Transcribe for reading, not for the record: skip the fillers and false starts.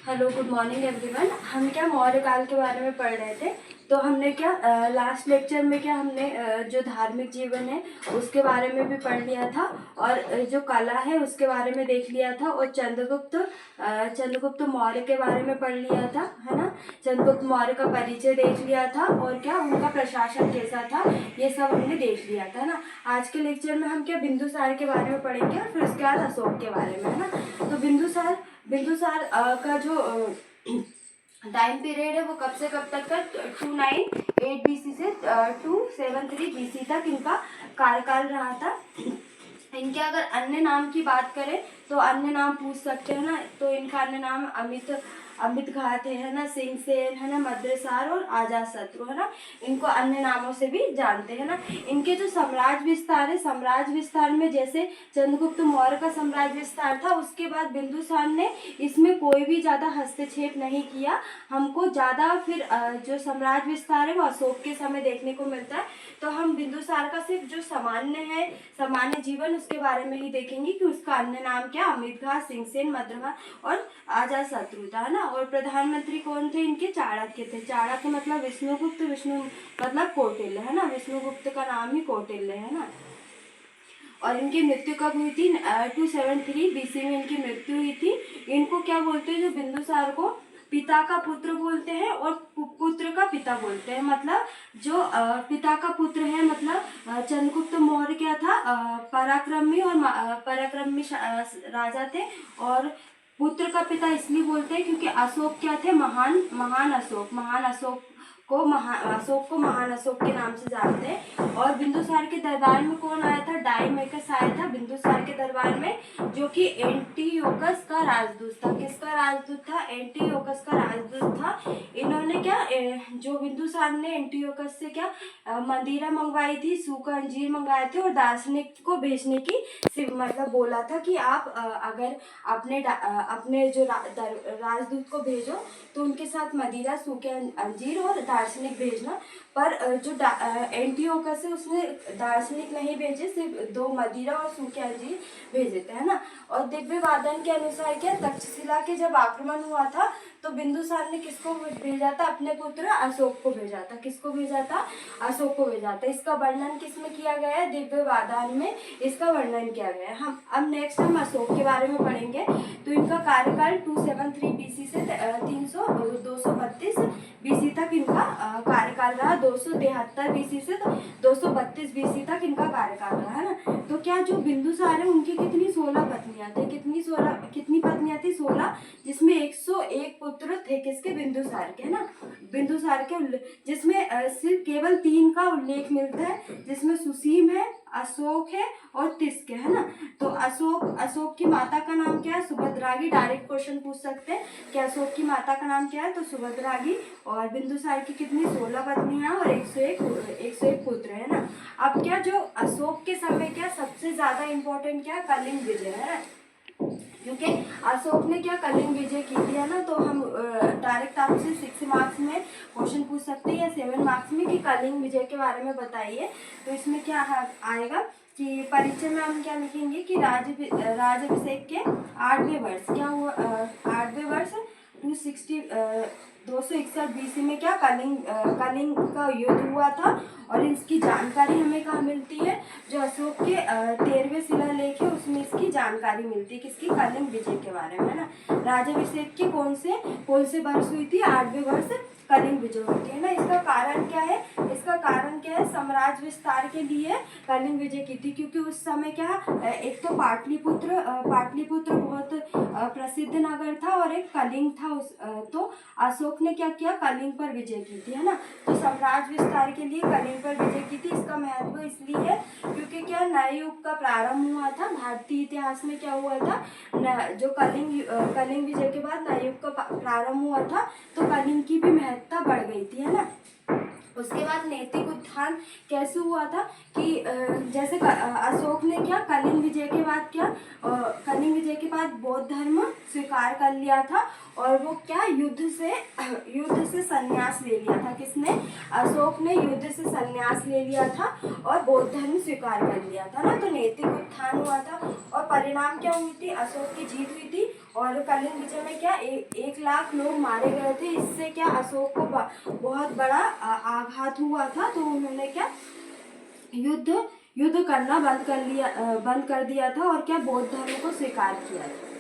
Hello, good morning everyone. हम क्या मौर्य काल के बारे में पढ़ रहे थे। तो हमने क्या लास्ट लेक्चर में क्या हमने जो धार्मिक जीवन है उसके बारे में भी पढ़ लिया था, और जो कला है उसके बारे में देख लिया था, और चंद्रगुप्त मौर्य के बारे में पढ़ लिया था, है ना। चंद्रगुप्त मौर्य का परिचय देख लिया था, और क्या उनका प्रशासन कैसा था ये सब हमने देख लिया था ना। आज के लेक्चर में हम क्या बिंदुसार के बारे में पढ़ेंगे, और फिर उसके बाद अशोक के बारे में, है ना। तो बिंदुसार का जो टाइम पीरियड है वो कब से कब तक का 298 BC से 273 BC तक इनका कार्यकाल रहा था। इनके अगर अन्य नाम की बात करें तो अन्य नाम पूछ सकते हैं ना। तो इनका अन्य नाम अमित घात है ना, सिंहसेन है ना, मद्रसार और अजातशत्रु है ना। इनको अन्य नामों से भी जानते हैं ना। इनके जो साम्राज्य विस्तार है, साम्राज्य विस्तार में जैसे चंद्रगुप्त मौर्य का साम्राज्य विस्तार था, उसके बाद बिंदुसार ने इसमें कोई भी ज़्यादा हस्तक्षेप नहीं किया। हमको ज़्यादा फिर जो साम्राज्य विस्तार है वो अशोक के समय देखने को मिलता है। तो हम बिंदुसार का सिर्फ जो सामान्य जीवन उसके बारे में ही देखेंगे कि उसका अन्य नाम क्या, अमितघात, सिंहसेन, मद्रघात और अजातशत्रु था ना। और प्रधानमंत्री कौन थे इनके, चाणक्य थे। चाणक्य मतलब विष्णुगुप्त, विष्णु मतलब कौटिल्य है ना। विष्णुगुप्त का नाम ही कौटिल्य है ना। और इनकी मृत्यु कब हुई थी, 273 BC में इनकी मृत्यु हुई थी। इनको क्या बोलते हैं, जो बिंदुसार को पिता का पुत्र बोलते हैं और पुत्र का पिता बोलते हैं। मतलब जो पिता का पुत्र है, मतलब चंद्रगुप्त मौर्य क्या था, पराक्रमी और पराक्रमी राजा थे। और पुत्र का पिता इसलिए बोलते हैं क्योंकि अशोक क्या थे, महान अशोक को महान अशोक के नाम से जानते हैं। और बिंदुसार के दरबार में कौन आया था, डायोमेकस आया था बिंदुसार के दरबार में, जो कि एंटियोकस का राजदूत था। किसका राजदूत था, एंटियोकस का राजदूत था। इन्होंने क्या जो बिंदुसार ने एंटियोकस से क्या मदिरा मंगवाई थी, सूखा अंजीर मंगवाए थे, और दार्शनिक को भेजने की मतलब बोला था कि आप अगर अपने जो राजदूत को भेजो तो उनके साथ मदिरा, सूखे अंजीर और दार्शनिक भेजना। पर जो एंटियोकस है उसने दार्शनिक नहीं भेजे, सिर्फ 2 मदिरा और सूखे अंजीर भेजे थे, है ना। और दिव्य वादन के अनुसार क्या, तक्षशिला के जब आक्रमण हुआ था तो बिंदुसार ने किसको भेजा था, अपने पुत्र अशोक को भेजा था। किसको भेजा था, अशोक को भेजा था। इसका वर्णन किसमें किया गया है, दिव्य वादन में इसका वर्णन किया गया है। हम अब नेक्स्ट हम अशोक के बारे में पढ़ेंगे। तो इनका कार्यकाल 273 BC से 232 BC तक इनका कार्यकाल रहा। 273 BC से 232 BC तक इनका कार्यकाल रहा, है ना। तो क्या जो बिंदुसार है उनकी कितनी 16 पत्नियां थी, कितनी पत्नियां थी, 16, जिसमें 101 पुत्र थे किसके, बिंदुसार के, है ना। बिंदुसार के जिसमें सिर्फ केवल 3 का उल्लेख मिलता है, जिसमें सुसीम है, अशोक है और तिस्क है ना। तो अशोक की माता का नाम क्या है, सुभद्रागी। डायरेक्ट क्वेश्चन पूछ सकते हैं कि अशोक की माता का नाम क्या है, तो सुभद्रागी। और बिंदुसार की कितनी 16 पत्नियां और 101 पुत्र है ना। अब क्या जो अशोक के समय क्या सबसे ज्यादा इम्पोर्टेंट क्या, कलिंग विजय है, क्योंकि अशोक ने क्या कलिंग विजय की थी, है ना। तो हम डायरेक्ट आपसे 6 मार्क्स में क्वेश्चन पूछ सकते हैं या 7 मार्क्स में कि कलिंग विजय के बारे में बताइए। तो इसमें क्या आएगा कि परिचय में हम क्या लिखेंगे कि राज्याभिषेक के 8वें वर्ष क्या हुआ, 8वें वर्ष 261 BC में क्या कलिंग का युद्ध हुआ था। और इसकी जानकारी हमें कहाँ मिलती है, जो अशोक के 13वें शिलालेख है उसमें इसकी जानकारी मिलती है, किसकी, कलिंग विजय के बारे में, है ना। राज्याभिषेक की कौन से वर्ष हुई थी, 8वें वर्ष कलिंग विजय हुई थी, है ना। इसका कारण क्या है, साम्राज्य विस्तार के लिए कलिंग विजय की थी, क्योंकि उस समय क्या एक तो पाटलिपुत्र बहुत प्रसिद्ध नगर था, और एक कलिंग था। तो अशोक ने क्या किया, कलिंग पर विजय की थी, है ना। तो साम्राज्य विस्तार के लिए कलिंग पर विजय की थी। इसका महत्व इसलिए है क्योंकि क्या नए युग का प्रारंभ हुआ था भारतीय इतिहास में। क्या हुआ था, जो कलिंग विजय के बाद नए युग का प्रारंभ हुआ था, तो कलिंग की भी महत्ता बढ़ गई थी, है ना। उसके बाद नैतिक उत्थान कैसे हुआ था कि जैसे अशोक ने क्या कलिंग विजय के बाद बौद्ध धर्म स्वीकार कर लिया था, और वो क्या युद्ध से संन्यास ले लिया था। किसने, अशोक ने युद्ध से संन्यास ले लिया था और बौद्ध धर्म स्वीकार कर लिया था ना। तो नैतिक उत्थान हुआ था, और परिणाम क्या हुई थी, अशोक की जीत हुई थी। और कलिंग विजय में क्या 1 लाख लोग मारे गए थे। इससे क्या अशोक को बहुत बड़ा आघात हुआ था। तो उन्होंने क्या युद्ध युद्ध करना बंद कर दिया था और क्या बौद्ध धर्म को स्वीकार किया था।